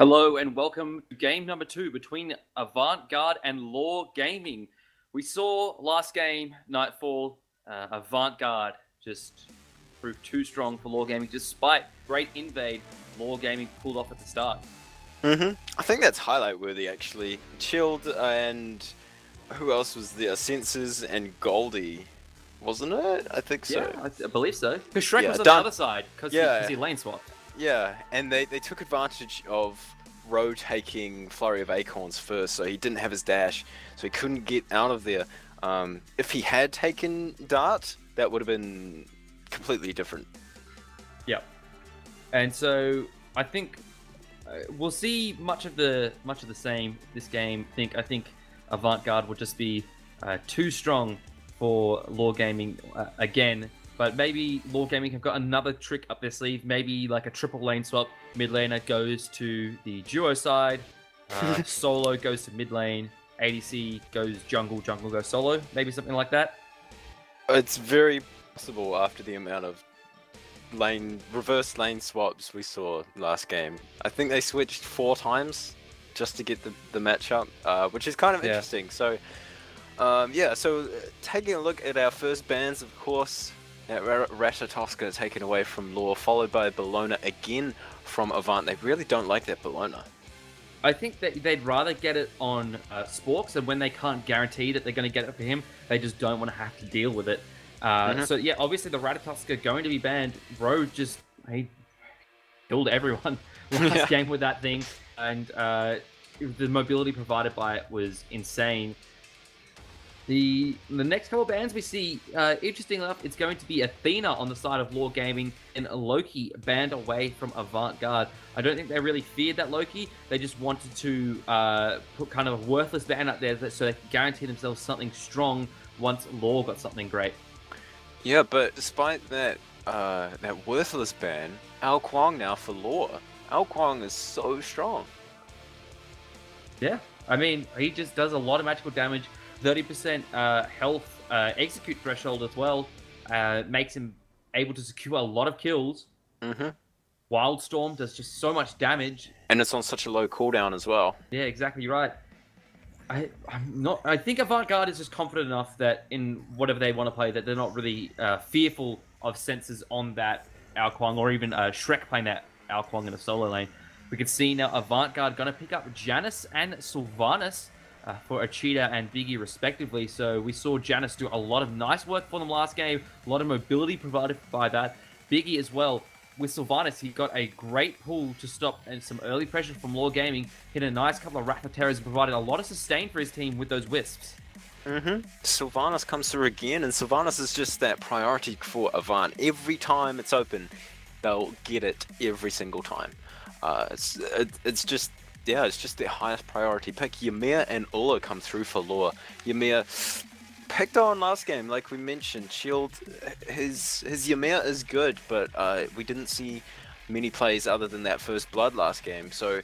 Hello and welcome to game number 2 between Avant, Garde and Law Gaming. We saw last game, Nightfall, Avant Garde just proved too strong for Law Gaming despite great invade Law Gaming pulled off at the start. I think that's highlight worthy actually. Chilled and who else was there? Senses and Goldie, wasn't it? I think so. Yeah, I believe so. Because Shrek was on done. the other side because he lane swapped. Yeah, and they took advantage of Roe taking Flurry of Acorns first, so he didn't have his dash, so he couldn't get out of there. If he had taken Dart, that would have been completely different. Yeah, and so I think we'll see much of the same this game. I think Avant Garde will just be too strong for Law Gaming again. But maybe Law Gaming have got another trick up their sleeve. Maybe like a triple lane swap. Mid laner goes to the duo side. Solo goes to mid lane. ADC goes jungle. Jungle goes solo. Maybe something like that. It's very possible after the amount of reverse lane swaps we saw last game. I think they switched 4 times just to get the matchup, which is kind of interesting. So, so taking a look at our first bans, of course. Ratatoska taken away from Law, followed by Bologna again from Avant. They really don't like that Bologna. I think that they'd rather get it on Sporks, and when they can't guarantee that they're going to get it for him, they just don't want to have to deal with it. So yeah, obviously the Ratatoska are going to be banned. Bro he killed everyone last game with that thing, and the mobility provided by it was insane. The next couple of bans we see, interesting enough, it's going to be Athena on the side of Law Gaming and Loki banned away from Avant Garde. I don't think they really feared that Loki. They just wanted to put kind of a worthless ban up there so they could guarantee themselves something strong once Law got something great. Yeah, but despite that that worthless ban, Ao Kuang now for Law. Ao Kuang is so strong. Yeah, I mean, he just does a lot of magical damage. 30% health execute threshold as well makes him able to secure a lot of kills. Wildstorm does just so much damage, and it's on such a low cooldown as well. Yeah, exactly right. I think Avant Garde is just confident enough that in whatever they want to play that they're not really fearful of senses on that Ao Kuang or even Shrek playing that Ao Kuang in a solo lane. We can see now Avant Garde going to pick up Janice and Sylvanas for Achita and Biggie respectively. So we saw Janice do a lot of nice work for them last game, a lot of mobility provided by that. Biggie as well. With Sylvanas, he got a great pull to stop and some early pressure from Law Gaming, hit a nice couple of Raptor Terrors and provided a lot of sustain for his team with those Wisps. Sylvanas comes through again, and Sylvanas is just that priority for Avant. Every time it's open, they'll get it every single time. It's just their highest priority pick. Ymir and Ulla come through for Law. Ymir picked on last game, like we mentioned. Shield, his Ymir is good, but we didn't see many plays other than that first blood last game. So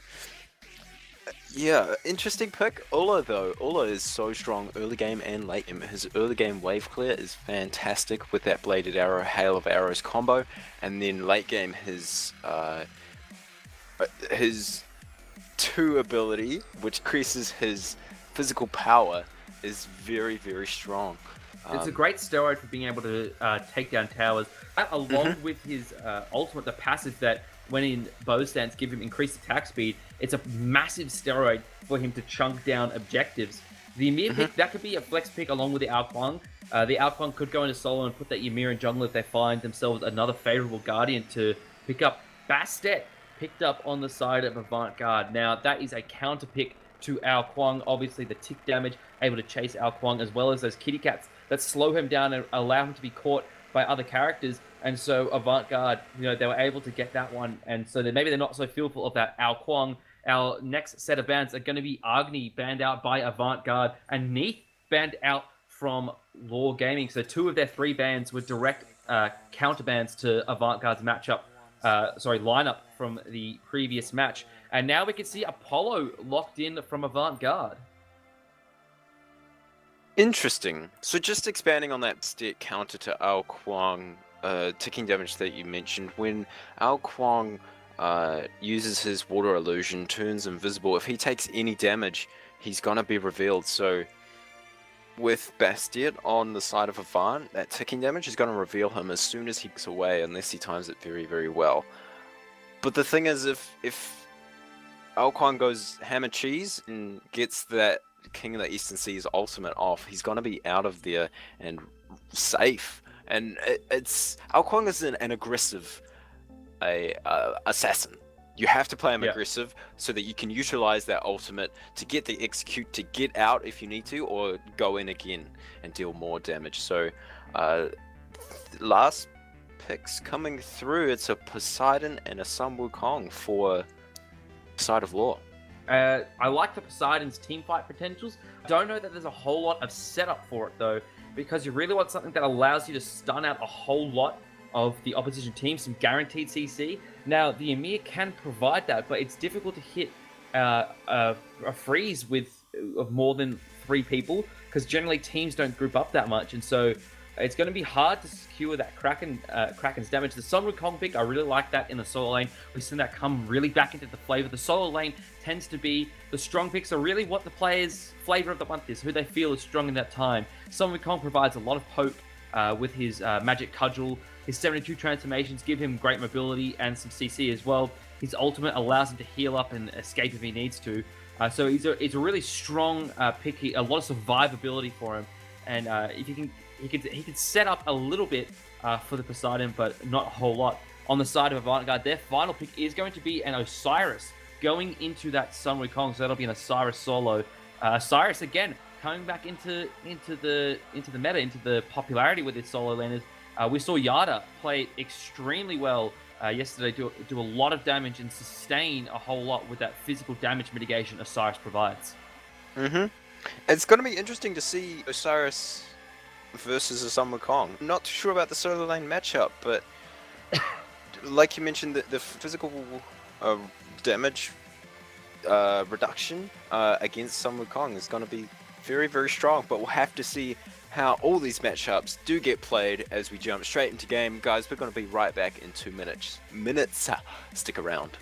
yeah, interesting pick. Ulla though, Ulla is so strong early game and late game. His early game wave clear is fantastic with that bladed arrow, hail of arrows combo, and then late game his 2 ability, which increases his physical power, is very, very strong. It's a great steroid for being able to take down towers. That, along with his ultimate, the passive that when in bow stance give him increased attack speed, it's a massive steroid for him to chunk down objectives. The Ymir pick, that could be a flex pick along with the Ao Kuang. The Ao Kuang could go into solo and put that Ymir in jungle if they find themselves another favorable Guardian to pick up. Bastet picked up on the side of Avant Garde. Now, that is a counter pick to Ao Kuang. Obviously, the tick damage, able to chase Ao Kuang, as well as those kitty cats that slow him down and allow him to be caught by other characters. And so Avant Garde, they were able to get that one. And so maybe they're not so fearful of that Ao Kuang. Our next set of bans are going to be Agni banned out by Avant Garde and Neath banned out from Law Gaming. So 2 of their 3 bans were direct counter bans to Avant Garde's lineup from the previous match. And now we can see Apollo locked in from Avant Garde. Interesting. So just expanding on that stat counter to Ao Kuang ticking damage that you mentioned, when Ao Kuang uses his water illusion, turns invisible. If he takes any damage, he's gonna be revealed. So with Bastiat on the side of Avant, that ticking damage is gonna reveal him as soon as he gets away, unless he times it very, very well. But the thing is, if Alquan goes hammer cheese and gets that King of the Eastern Seas ultimate off, he's gonna be out of there and safe. And it's Alquan is an aggressive assassin. You have to play him aggressive so that you can utilize that ultimate to get the execute, to get out if you need to, or go in again and deal more damage. So last picks coming through, it's a Poseidon and a Sun Wukong for Side of Law. I like the Poseidon's teamfight potentials. Don't know that there's a whole lot of setup for it though, because you really want something that allows you to stun out a whole lot of the opposition team, some guaranteed CC. Now, the Emir can provide that, but it's difficult to hit a freeze of more than 3 people, because generally teams don't group up that much, and so it's going to be hard to secure that Kraken's damage. The Sun Wukong pick, I really like that in the solo lane. We've seen that come really back into the flavor. The solo lane tends to be the strong picks are really what the players' flavor of the month is, who they feel is strong in that time. Sun Wukong provides a lot of hope with his magic cudgel. His 72 transformations give him great mobility and some CC as well. His ultimate allows him to heal up and escape if he needs to. So it's a really strong pick. A lot of survivability for him, and if he could set up a little bit for the Poseidon, but not a whole lot. On the side of Avant, their final pick is going to be an Osiris going into that Sun Wukong, so that'll be an Osiris solo. Osiris again coming back into the meta, into the popularity with its solo laners. We saw Yada play extremely well yesterday, do a lot of damage and sustain a whole lot with that physical damage mitigation Osiris provides. It's going to be interesting to see Osiris versus a Sun Wukong. I'm not too sure about the solo lane matchup, but like you mentioned, the physical damage reduction against Sun Wukong is going to be very, very strong, but we'll have to see how all these matchups do get played as we jump straight into game. Guys, we're going to be right back in 2 minutes. Stick around.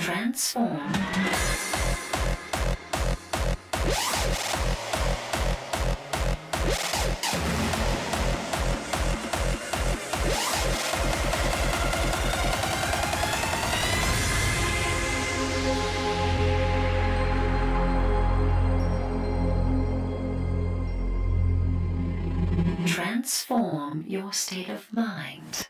Transform. Transform your state of mind.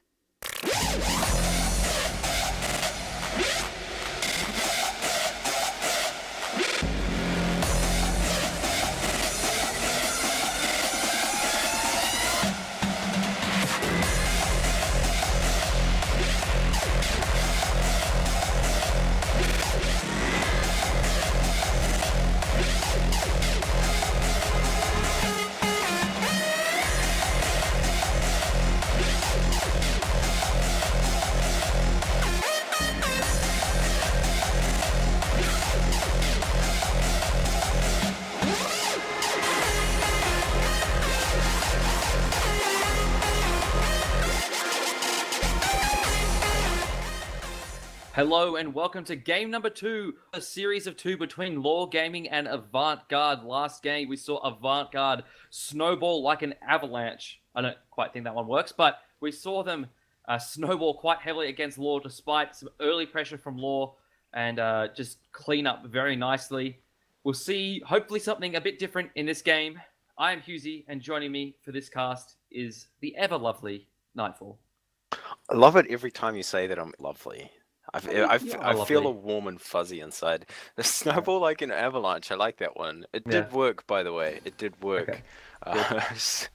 Hello and welcome to game number 2, a series of 2 between Law Gaming and Avant. Last game we saw Avant snowball like an avalanche. I don't quite think that one works, but we saw them snowball quite heavily against Law despite some early pressure from Law and just clean up very nicely. We'll see hopefully something a bit different in this game. I am Husey and joining me for this cast is the ever lovely Nightfall. I love it every time you say that. I'm lovely. I feel Lovely. a warm and fuzzy inside. The snowball like an avalanche. I like that one. It Yeah. did work, by the way. It did work. Okay.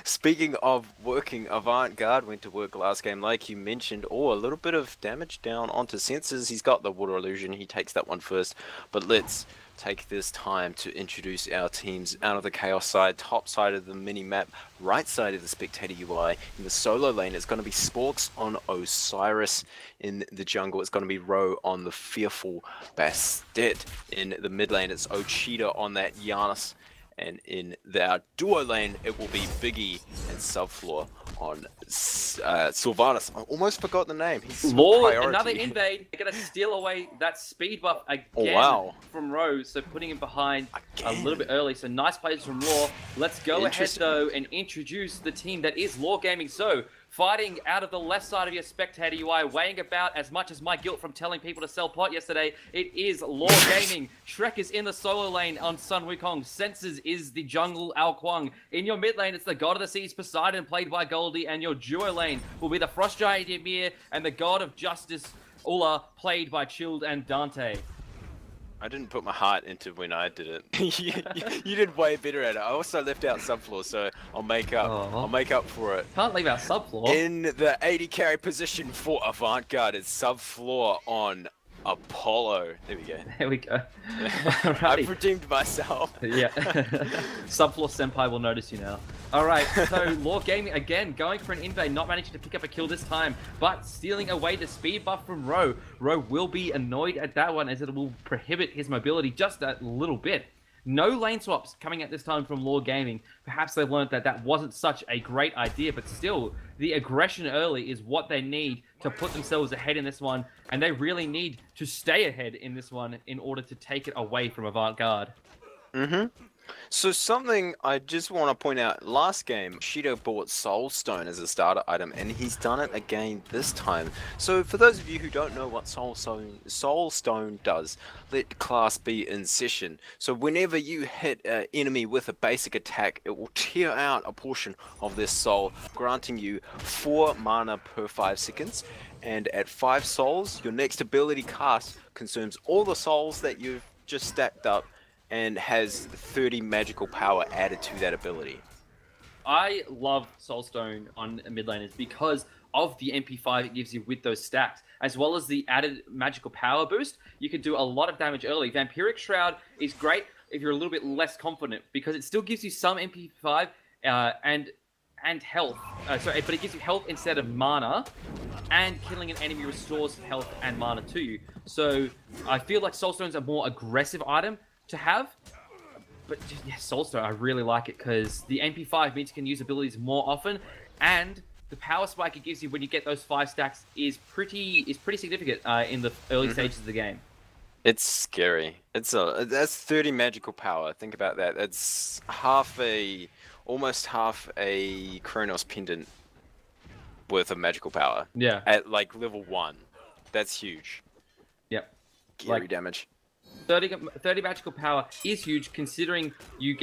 Speaking of working, Avant Garde went to work last game, like you mentioned. Oh, a little bit of damage down onto sensors. He's got the water illusion. He takes that one first. But let's take this time to introduce our teams out of the Chaos side, top side of the mini-map, right side of the Spectator UI. In the solo lane, it's going to be Sporks on Osiris. In the jungle, it's going to be Ro on the Fearful Bastet. In the mid lane, it's Ochita on that Giannis. And in our duo lane, it will be Biggie and Subfloor on Sylvanas. I almost forgot the name. He's Lord, priority. another invade. They're going to steal away that speed buff again from Rose, so putting him behind a little bit early. So nice plays from Law. Let's go ahead, though, and introduce the team that is Law Gaming. So, fighting out of the left side of your Spectator UI, weighing about as much as my guilt from telling people to sell pot yesterday, it is Law Gaming. Shrek is in the solo lane on Sun Wukong. Senses is the jungle Ao Kwang. In your mid lane, it's the God of the Seas Poseidon, played by Goldie, and your duo lane will be the Frost Giant Ymir and the God of Justice Ula, played by Chilled and Dante. I didn't put my heart into when I did it. you did way better at it. I also left out Subfloor, so I'll make up. I'll make up for it. Can't leave out Subfloor. In the 80 carry position for Avant Garde, it's Subfloor on Apollo. There we go. There we go. I've redeemed myself. Yeah. Subfloor Senpai will notice you now. Alright, so Law Gaming again going for an invade, not managing to pick up a kill this time, but stealing away the speed buff from Ro. Ro will be annoyed at that one as it will prohibit his mobility just a little bit. No lane swaps coming at this time from Law Gaming. Perhaps they've learned that that wasn't such a great idea, but still, the aggression early is what they need to put themselves ahead in this one, and they really need to stay ahead in this one in order to take it away from Avant Garde. So something I just want to point out, last game, Shido bought Soul Stone as a starter item, and he's done it again this time. So for those of you who don't know what Soul Stone does, let class be in session. So whenever you hit an enemy with a basic attack, it will tear out a portion of their soul, granting you 4 mana per 5 seconds. And at 5 souls, your next ability cast consumes all the souls that you've just stacked up, and has 30 magical power added to that ability. I love Soulstone on mid laners because of the MP5 it gives you with those stacks, as well as the added magical power boost. You can do a lot of damage early. Vampiric Shroud is great if you're a little bit less confident, because it still gives you some MP5 and health. But it gives you health instead of mana, and killing an enemy restores health and mana to you. So I feel like Soulstone's a more aggressive item to have, but yeah, Soulstone, I really like it because the MP5 means you can use abilities more often, and the power spike it gives you when you get those 5 stacks is pretty significant in the early stages of the game. It's scary. That's 30 magical power. Think about that. That's almost half a Chronos pendant worth of magical power. Yeah. At like level 1. That's huge. Yep. Scary damage. 30 magical power is huge, considering you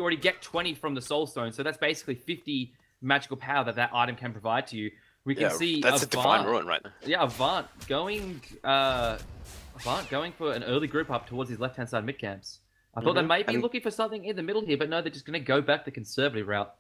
already get 20 from the Soulstone, so that's basically 50 magical power that item can provide to you. We can see that's Avant, a divine ruin right now. Yeah, Avant going for an early group up towards his left-hand side mid camps. I thought they may be looking for something in the middle here, but no, they're just going to go back the conservative route.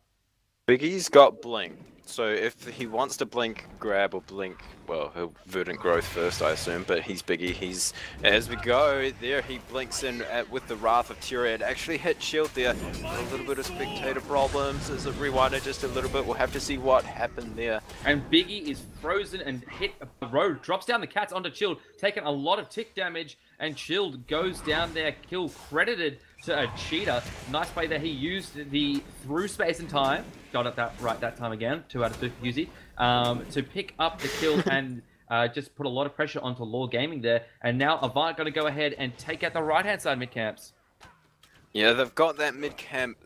Biggie's got Blink, so if he wants to Blink, grab or Blink, well, he'll Verdant Growth first, I assume, but he's Biggie. As we go, there he blinks in with the Wrath of Tyria. It actually hit shield there. A little bit of Spectator problems. As it rewinded just a little bit, we'll have to see what happened there. And Biggie is frozen and hit a road, drops down the cats onto Chilled, taking a lot of tick damage, and Chilled goes down there, kill credited to a cheater. Nice play there. He used the through space and time. Got it that time again. 2 out of 2 for Yuzi. To pick up the kill and just put a lot of pressure onto Law Gaming there. And now Avant going to go ahead and take out the right-hand side mid-camps. Yeah, they've got that mid-camp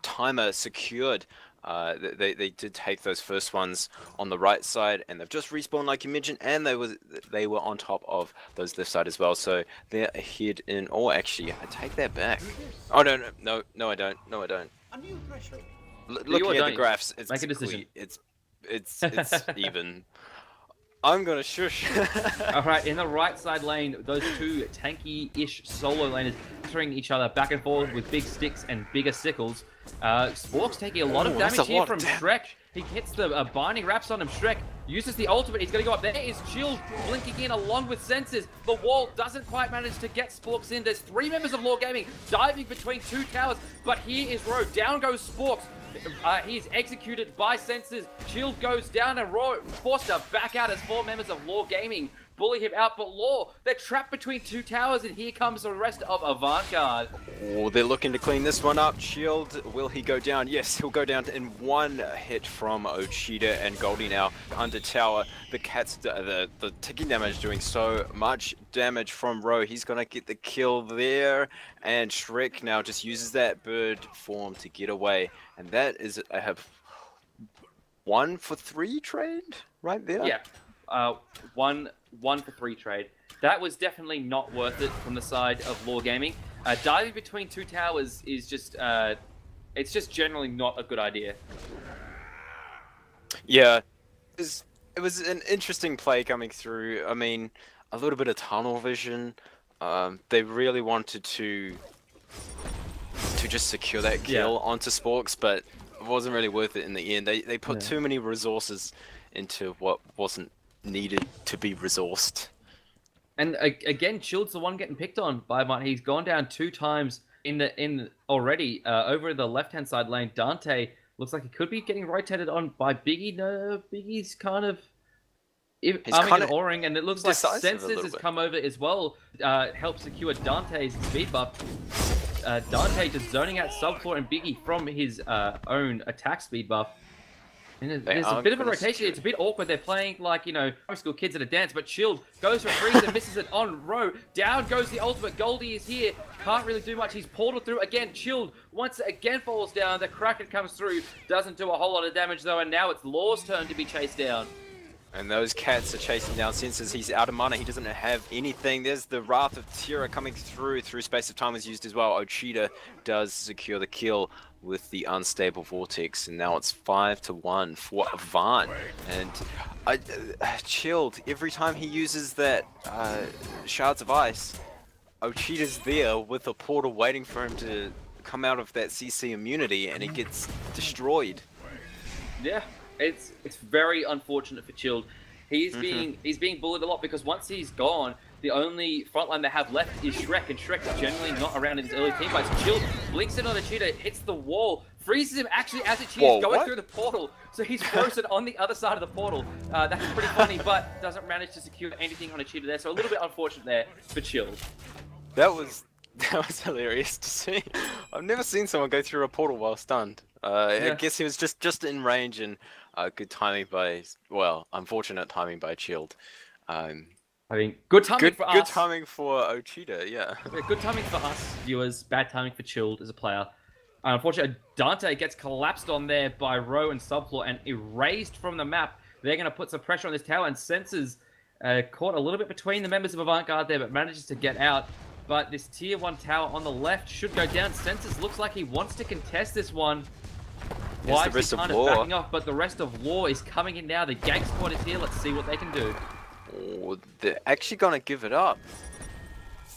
timer secured. They did take those first ones on the right side, and they've just respawned like you mentioned, and they were on top of those left side as well, so they're ahead in. Oh, actually, I take that back. Oh no, I don't. A new threshold. Looking at the graphs, it's Make a decision. It's It's even. I'm gonna shush. All right, in the right side lane, those two tanky-ish solo laners throwing each other back and forth with big sticks and bigger sickles. Spork's taking a lot of damage here from Shrek. He hits the binding wraps on him. Shrek uses the ultimate. He's going to go up. There is Shield blinking in along with Senses. The wall doesn't quite manage to get Sporks in. There's 3 members of Law Gaming diving between 2 towers, but here is Ro. Down goes Sporks. He's executed by Senses. Shield goes down and Ro forced to back out as 4 members of Law Gaming bully him out. But Law, they're trapped between 2 towers, and here comes the rest of Avant. Oh, they're looking to clean this one up. Shield, will he go down? Yes, he'll go down in 1 hit from Ochida and Goldie now under tower. The cat's the ticking damage doing so much damage from Ro. He's gonna get the kill there, and Shrek now just uses that bird form to get away, and that is a 1 for 3 trade right there. Yeah, 1 for 3 trade. That was definitely not worth it from the side of Law Gaming. Diving between 2 towers is just, it's just generally not a good idea. Yeah, it was an interesting play coming through. I mean, a little bit of tunnel vision. They really wanted to just secure that kill onto Sporks, but it wasn't really worth it in the end. They put too many resources into what wasn't needed to be resourced. And again, Shield's the one getting picked on by Avant. He's gone down 2 times in already. Over the left-hand side lane, Dante looks like he could be getting rotated on by Biggie. No, Biggie's kind of oring, and it looks like Senses has come over as well. Help secure Dante's speed buff. Dante just zoning out subfloor and Biggie from his own attack speed buff. And there's a bit of a rotation. It's a bit awkward. They're playing like, you know, high school kids at a dance, but Shield goes for freeze and misses it on Ro. Down goes the ultimate. Goldie is here. Can't really do much. He's portaled through again. Shield once again falls down. The Kraken comes through. Doesn't do a whole lot of damage though, and now it's Law's turn to be chased down. And those cats are chasing down Senses. He's out of mana. He doesn't have anything. There's the Wrath of Terror coming through Space of Time is used as well. Ochida does secure the kill with the Unstable Vortex, and now it's 5-1 for Avant. And Chilled, every time he uses that Shards of Ice, Ochida's there with a portal waiting for him to come out of that CC immunity, and it gets destroyed. Yeah. It's very unfortunate for Chilled. He's being bullied a lot because once he's gone, the only frontline they have left is Shrek, and Shrek's generally not around in his early team fights. Chilled blinks in on Ochida, hits the wall, freezes him actually as Ochida's going through the portal. So he's frozen on the other side of the portal. That's pretty funny, but doesn't manage to secure anything on Ochida there. So a little bit unfortunate there for Chilled. That was hilarious to see. I've never seen someone go through a portal while stunned. I guess he was just in range, and good timing by, well, unfortunate timing by Chilled. I mean, good timing for us. Good timing for Ochida, yeah. Good timing for us viewers, bad timing for Chilled as a player. Unfortunately, Dante gets collapsed on there by Ro and Subfloor and erased from the map. They're going to put some pressure on this tower, and Senses caught a little bit between the members of Avant there, but manages to get out. But this tier 1 tower on the left should go down. Senses looks like he wants to contest this one. Why is he kind of backing off? But the rest of Law is coming in now. The gang squad is here. Let's see what they can do. Oh, they're actually going to give it up.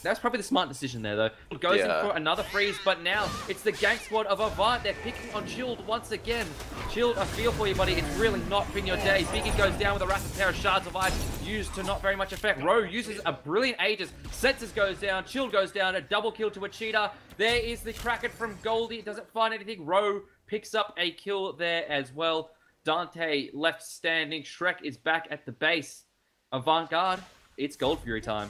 That's probably the smart decision there, though. Goes in for another freeze, but now it's the gang squad of Avant. They're picking on Chilled once again. Chilled, I feel for you, buddy. It's really not been your day. Biggie goes down with a Wrath of Terror, Shards of Ice used to not very much effect. Ro uses a brilliant Aegis. Senses goes down. Chilled goes down. A double kill to Ochida. There is the Kraken from Goldie. Doesn't find anything. Ro picks up a kill there as well. Dante left standing. Shrek is back at the base. Avant-Garde, it's Gold Fury time.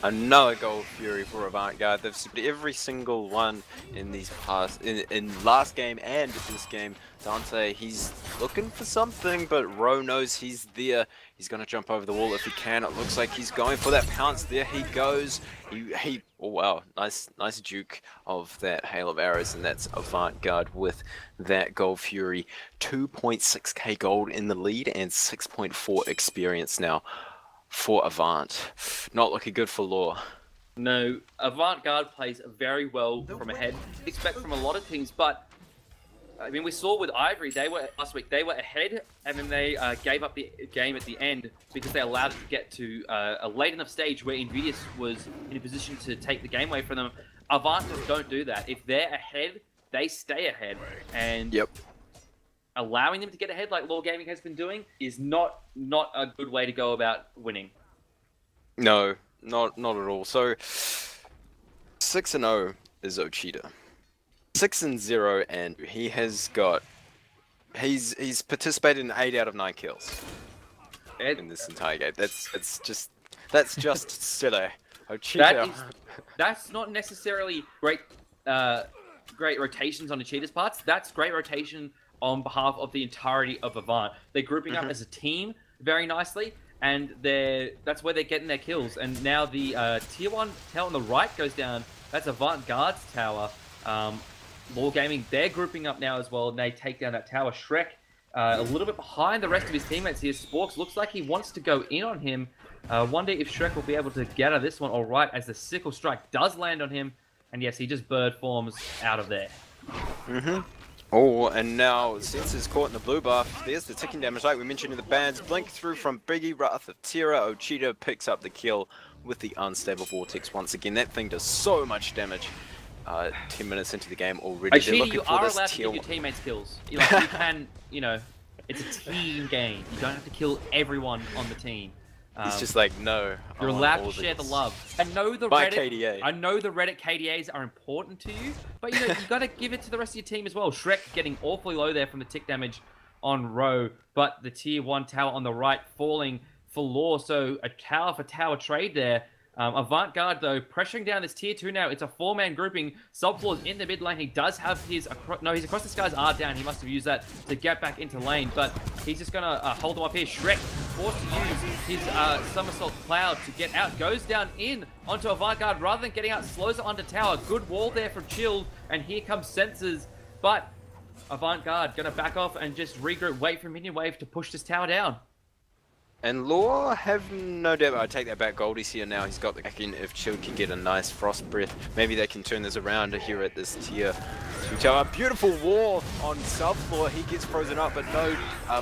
Another Gold Fury for Avant-Garde. They've submitted every single one in these past, in last game and this game. Dante, he's looking for something, but Ro knows he's there. He's going to jump over the wall if he can. It looks like he's going for that pounce. There he goes. Oh wow, nice juke of that hail of arrows, and that's Avant-Garde with that Gold Fury. 2.6k gold in the lead and 6.4 experience now for Avant. Not looking good for Law. No, Avant-Garde plays very well from ahead. Expect from a lot of teams, but I mean, we saw with Ivory, they were last week. They were ahead, and then they gave up the game at the end because they allowed it to get to a late enough stage where Invidious was in a position to take the game away from them. Avant just don't do that. If they're ahead, they stay ahead, and allowing them to get ahead like Law Gaming has been doing is not a good way to go about winning. No, not at all. So 6-0 is Ochita. 6-0, and he has got he's participated in 8 out of 9 kills in this entire game. That's just silly. Ochita. That's not necessarily great rotations on Ochita's parts. That's great rotation on behalf of the entirety of Avant. They're grouping up as a team very nicely, and that's where they're getting their kills. And now the tier 1 tower on the right goes down. That's Avant Garde's tower. Law Gaming, they're grouping up now as well, and they take down that tower. Shrek, a little bit behind the rest of his teammates here. Sporks looks like he wants to go in on him. Wonder if Shrek will be able to get out of this one all right, as the sickle strike does land on him. And yes, he just bird forms out of there. Oh, and now Sensor's caught in the blue buff. There's the ticking damage like we mentioned in the bans. Blink through from Biggie, Wrath of Terror. Ochita picks up the kill with the unstable vortex once again. That thing does so much damage. 10 minutes into the game already. Ochita, you are allowed to give your teammates kills. You can, it's a team game. You don't have to kill everyone on the team. He's just like, no. You're allowed to share the love. I know the KDA. I know the Reddit KDAs are important to you, but you got to give it to the rest of your team as well. Shrek getting awfully low there from the tick damage on Row, but the tier 1 tower on the right falling for Law. So a tower for tower trade there. Avant Garde, though, pressuring down this tier 2 now. It's a 4-man grouping. Subfloor's in the mid lane. He does have his... he's across the skies R down. He must have used that to get back into lane, but he's just going to hold him up here. Shrek forced to use his somersault cloud to get out. Goes down in onto Avant Garde. Rather than getting out, slows it onto tower. Good wall there from Chilled, and here comes Sensors. But Avant Garde going to back off and just regroup, wait for minion wave to push this tower down. And Law have no doubt. I take that back. Goldie's here now. He's got the kick in. If Chilled can get a nice frost breath, maybe they can turn this around here at this tier 2 tower. Beautiful wall on Subfloor. He gets frozen up, but no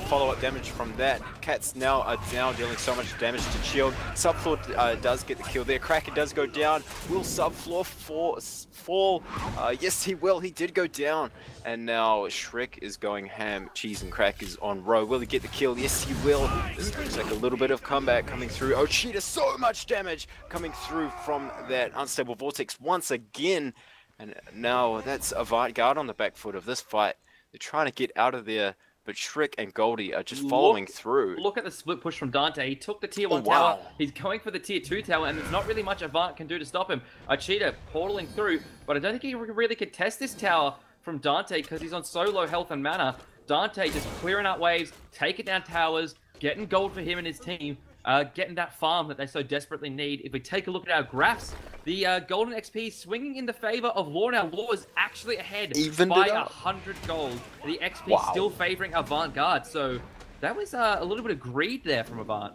follow-up damage from that. Cats now are down, dealing so much damage to Chilled. Subfloor does get the kill there. Cracker does go down. Will Subfloor fall? Yes, he will. He did go down. And now Shrek is going ham. Cheese and Crackers on Row. Will he get the kill? Yes, he will. This looks like a little bit of comeback coming through. Ochita, so much damage coming through from that unstable vortex once again. And now that's Avant Garde on the back foot of this fight. They're trying to get out of there, but Shrek and Goldie are just following through. Look at the split push from Dante. He took the tier 1 tower. He's going for the tier 2 tower, and there's not really much Avant can do to stop him. Ochita portaling through, but I don't think he really could test this tower from Dante because he's on so low health and mana. Dante just clearing out waves, taking down towers, getting gold for him and his team, getting that farm that they so desperately need. If we take a look at our graphs, the golden XP swinging in the favor of Law now. Law is actually ahead by 100 gold. The XP still favoring Avant Garde, so that was a little bit of greed there from Avant.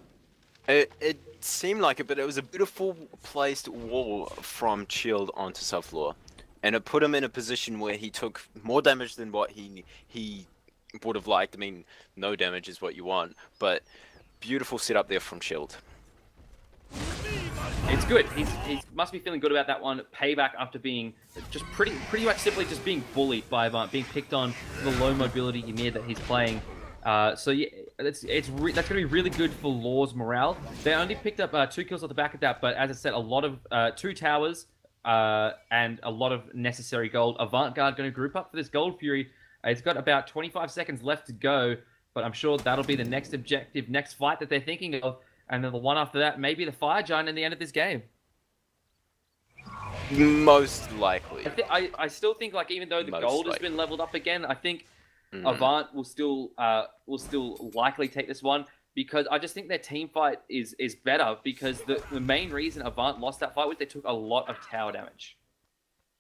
It seemed like it, but it was a beautiful placed wall from Chilled onto Subfloor. And it put him in a position where he took more damage than what he would have liked. I mean, no damage is what you want, but beautiful setup there from Chilled. It's good. He must be feeling good about that one. Payback after being just pretty much simply just being bullied by Avant, being picked on for the low mobility Ymir that he's playing. So yeah, that's going to be really good for Law's morale. They only picked up 2 kills off the back of that, but as I said, a lot of 2 towers. And a lot of necessary gold. Avant Garde going to group up for this Gold Fury. It's got about 25 seconds left to go, but I'm sure that'll be the next objective, next fight that they're thinking of. And then the one after that, maybe the Fire Giant in the end of this game. Most likely. I still think, like, even though the gold has been leveled up again, I think Avant will still likely take this one. Because I just think their team fight is better, because the main reason Avant lost that fight was they took a lot of tower damage.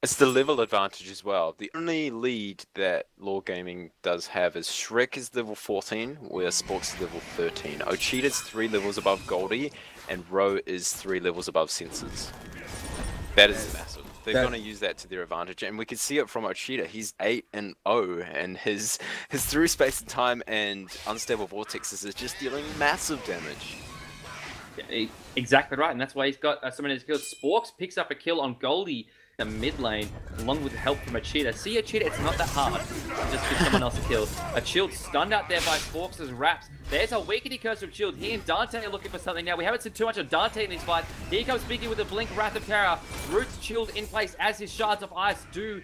It's the level advantage as well. The only lead that Law Gaming does have is Shrek is level 14, where Sporks is level 13. Ochita's 3 levels above Goldie, and Row is 3 levels above Sensors. That is massive. They're going to use that to their advantage, and we can see it from Oceanic. He's 8-0, and his through space and time and unstable vortexes is just dealing massive damage. Yeah, exactly right, and that's why he's got so many kills. Sporks picks up a kill on Goldie in the mid lane, along with help from Oceanic. See, Oceanic, it's not that hard to just give someone else a kill. A Shield stunned out there by Sporks' wraps. There's a weakening curse from Shield. He and Dante are looking for something now. We haven't seen too much of Dante in this fight. Here comes Biggie with a blink, Wrath of Terror. Roots Shield in place as his shards of ice do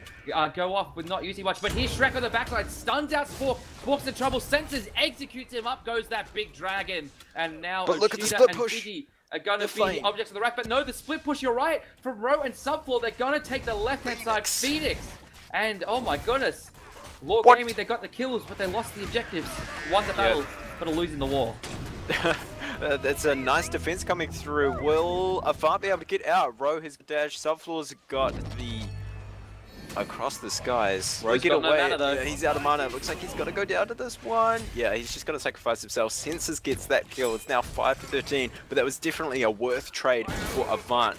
go off with not using much. But here's Shrek on the backside, stuns out Spork. Spork's in trouble, senses, executes him, up goes that big dragon. And now Oceanic and Biggie are going to be the objects of the wrath. But no, the split push, you're right, from Ro and Subfloor, they're going to take the left-hand side, Phoenix. And, oh my goodness, Lord Gaming, they got the kills, but they lost the objectives. Won the battle, but are losing the war. That's a nice defense coming through. Will Avant be able to get out? Ro has dash, Subfloor's got the across the skies. Ro's get got away. no mana, though. Yeah, he's out of mana. It looks like he's got to go down to this one. Yeah, he's just going to sacrifice himself. Senses gets that kill. It's now 5-13, but that was definitely a worth trade for Avant.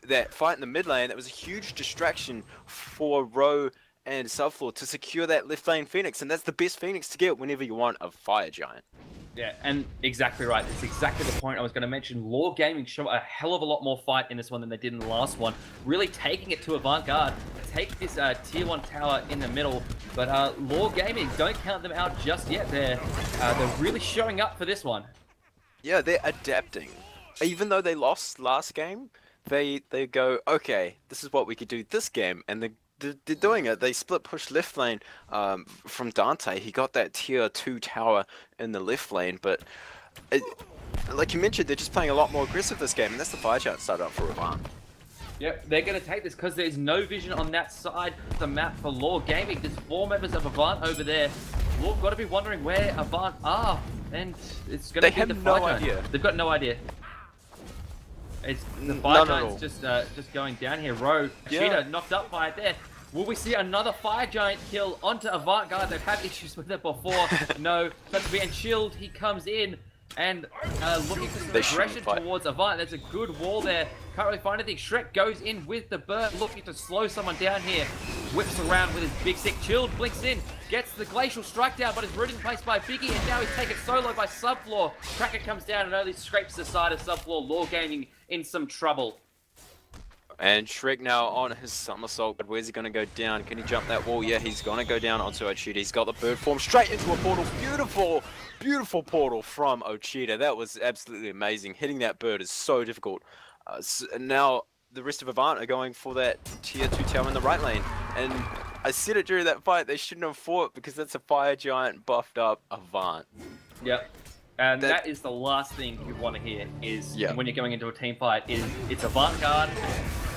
That fight in the mid lane, that was a huge distraction for Ro and Subfloor to secure that left lane Phoenix, and that's the best Phoenix to get whenever you want a Fire Giant. Yeah, and exactly right. It's exactly the point I was going to mention. Law Gaming show a hell of a lot more fight in this one than they did in the last one. Really taking it to Avant-Garde. Take this tier 1 tower in the middle. But Law Gaming, don't count them out just yet. They're really showing up for this one. Yeah, they're adapting. Even though they lost last game, they go, okay, this is what we could do this game. And they're doing it. They split push left lane from Dante. He got that tier 2 tower in the left lane, but like you mentioned, they're just playing a lot more aggressive this game, and that's the fire chart started up for Avant. Yep, they're going to take this because there's no vision on that side of the map for Law Gaming. There's 4 members of Avant over there. Law got to be wondering where Avant are, and it's going to be the fire giant. Idea. They've got no idea. It's the fire giant's just going down here. Ro, Cheetah knocked up by it there. Will we see another fire giant kill onto Avant-Garde? They've had issues with it before. No, and Shield, he comes in and looking for some aggression towards Avant. There's a good wall there. Can't really find anything. Shrek goes in with the bird, looking to slow someone down here. Whips around with his big stick. Chilled blinks in, gets the glacial strike down, but is rooted in place by Biggie, and now he's taken solo by Subfloor. Cracker comes down and only scrapes the side of Subfloor. Law Gaming in some trouble. And Shrek now on his somersault, but where's he going to go down? Can he jump that wall? Yeah, he's going to go down onto Oceanic. He's got the bird form straight into a portal. Beautiful, beautiful portal from Oceanic. That was absolutely amazing. Hitting that bird is so difficult. Now the rest of Avant are going for that tier 2 tower in the right lane. And I said it during that fight, they shouldn't have fought because that's a fire giant buffed up Avant. Yep. And that is the last thing you want to hear is when you're going into a team fight is it's Avant-Garde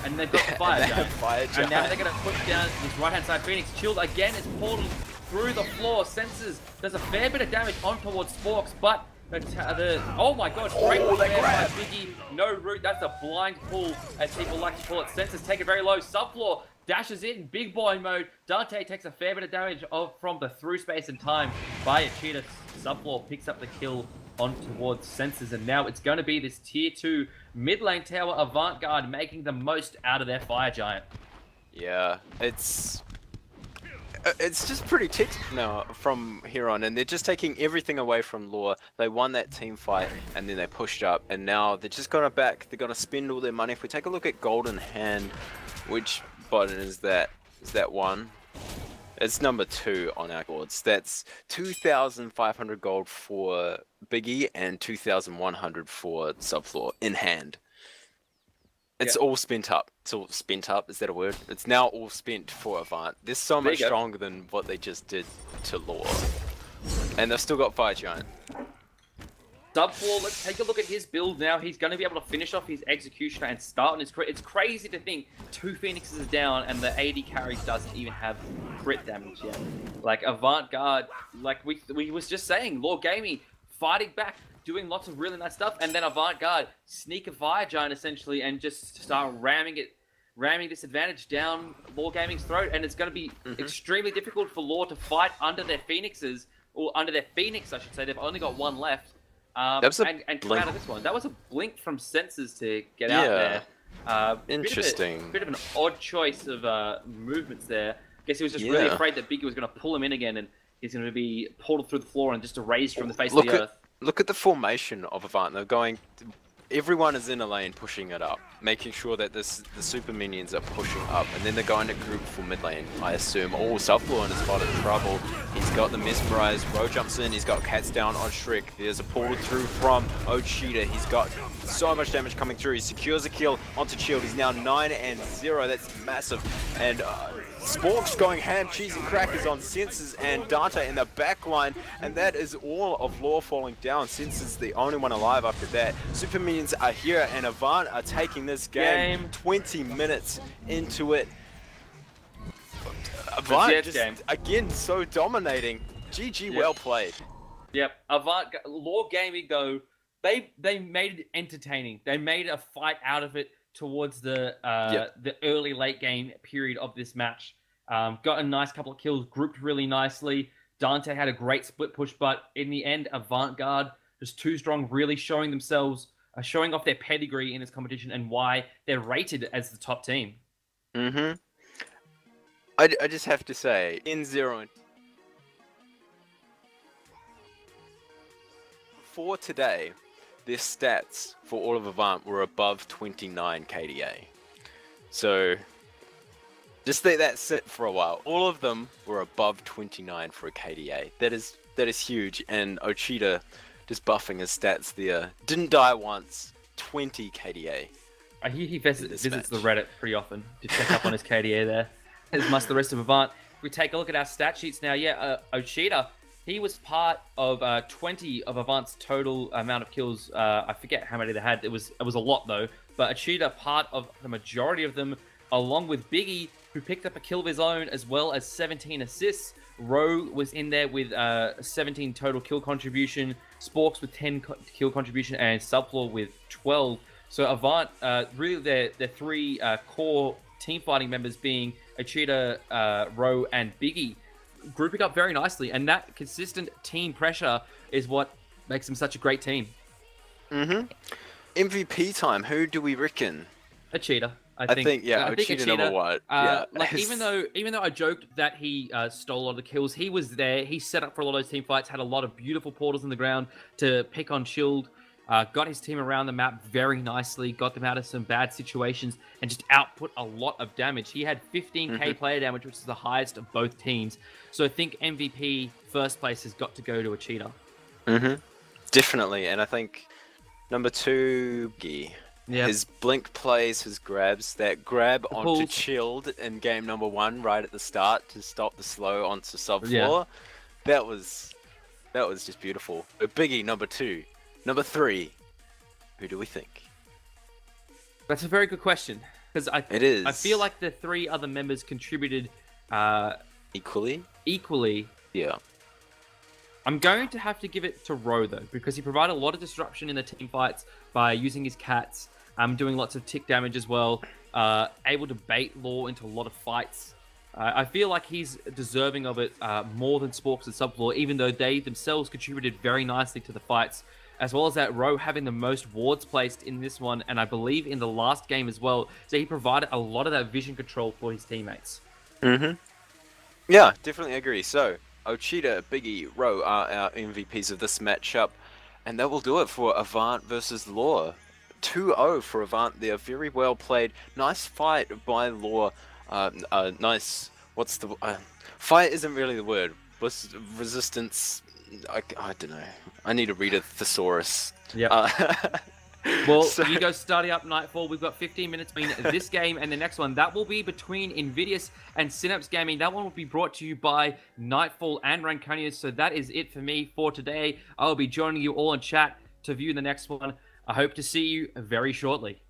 and they've got the fire giant. And now they're going to push down this right-hand side. Phoenix Chilled again is portaled through the floor. Senses does a fair bit of damage on towards Sporks, but oh my god, great there by Biggie. No root, that's a blind pull as people like to call it. Senses take it very low. Subfloor dashes in big boy mode. Dante takes a fair bit of damage from the through space and time by a cheetah. Subfloor picks up the kill on towards Senses, and now it's going to be this tier 2 mid lane tower Avant-Garde making the most out of their fire giant. Yeah, it's just pretty ticked now from here on, and they're just taking everything away from Law. They won that team fight, and then they pushed up, and now they're just going to back. They're going to spend all their money. If we take a look at Golden Hand, which button is that? Is that one? It's number 2 on our boards. That's 2,500 gold for Biggie and 2,100 for Subfloor in hand. It's all spent up. It's all spent up. Is that a word? It's now all spent for Avant. They're so much stronger than what they just did to Law. And they've still got Fire Giant. Subfloor, let's take a look at his build now. He's going to be able to finish off his Executioner and start on his crit. It's crazy to think 2 Phoenixes down and the AD carry doesn't even have crit damage yet. Like Avant-Garde, like we was just saying, Law Gaming fighting back, doing lots of really nice stuff, and then Avant-Garde sneak a Fire Giant essentially and just start ramming this advantage down Law Gaming's throat, and it's going to be extremely difficult for Law to fight under their Phoenixes, or under their Phoenix, I should say. They've only got 1 left. And come out of this one. That was a blink from Senses to get out there. Interesting. Bit of an odd choice of movements there. Guess he was just really afraid that Biggie was going to pull him in again, and he's going to be pulled through the floor and just erased from the face of the earth. Look at the formation of Avant. They're going. Everyone is in a lane pushing it up, making sure that the super minions are pushing up, and then they're going to group for mid lane, I assume. Oh, Selflore in a spot of trouble. He's got the Mesmerize. Ro jumps in. He's got Cats down on Shrek. There's a pull through from OCE. He's got so much damage coming through. He secures a kill onto Shield. He's now 9-0. That's massive. And Spork's going ham, cheese and crackers on Senses and Dante in the back line, and that is all of Lore falling down. Senses the only one alive after that. Super minions are here, and Avant are taking this game 20 minutes into it. Avant just, again, so dominating. GG, well played. Yep, Avant, Lore Gaming though, they made it entertaining. They made a fight out of it towards the early late game period of this match. Got a nice couple of kills, grouped really nicely. Dante had a great split push, but in the end, Avant-Garde just too strong, really showing themselves, showing off their pedigree in this competition and why they're rated as the top team. I just have to say, N0 for today, their stats for all of Avant were above 29 KDA. So just let that sit for a while. All of them were above 29 for a KDA. That is huge. And Ochita just buffing his stats there. Didn't die once. 20 KDA. I hear he visits the Reddit pretty often to check up on his KDA there, as must the rest of Avant. If we take a look at our stat sheets now, Ochita, he was part of 20 of Avant's total amount of kills. I forget how many they had. It was a lot though. But Ochita part of the majority of them, along with Biggie, who picked up a kill of his own, as well as 17 assists. Ro was in there with 17 total kill contribution, Sporks with 10 kill contribution, and Selflore with 12. So Avant, really their three core team fighting members being Ochita, Ro, and Biggie, grouping up very nicely. And that consistent team pressure is what makes them such a great team. MVP time, who do we reckon? Ochita. I think Ochita number one. Like even though I joked that he stole a lot of the kills, he was there. He set up for a lot of those team fights. Had a lot of beautiful portals in the ground to pick on Shield. Got his team around the map very nicely. Got them out of some bad situations and just output a lot of damage. He had 15k player damage, which is the highest of both teams. So I think MVP first place has got to go to Ochita. Definitely, and I think number 2, Gee. Yep. His blink plays, his grabs, that grab onto Chilled in game number 1 right at the start to stop the slow onto subfloor. That was just beautiful. Biggie number 2. Number 3, who do we think? That's a very good question, because I feel like the 3 other members contributed equally. Yeah. I'm going to have to give it to Ro though, because he provided a lot of disruption in the team fights by using his cats, doing lots of tick damage as well, able to bait Lore into a lot of fights. I feel like he's deserving of it more than Sporks and Subfloor, even though they themselves contributed very nicely to the fights, as well as that Ro having the most wards placed in this one, and I believe in the last game as well. So he provided a lot of that vision control for his teammates. Yeah, definitely agree. So Ochita, Biggie, Ro are our MVPs of this matchup, and that will do it for Avant versus Lore. 2-0 for Avant there. Very well played. Nice fight by Lore. Nice. What's the fight? Isn't really the word. Was resistance? I don't know. I need to read a thesaurus. Well, you go study up Nightfall. We've got 15 minutes between this game and the next one. That will be between Invidious and Synapse Gaming. That one will be brought to you by Nightfall and Ranconius. So that is it for me for today. I'll be joining you all in chat to view the next one. I hope to see you very shortly.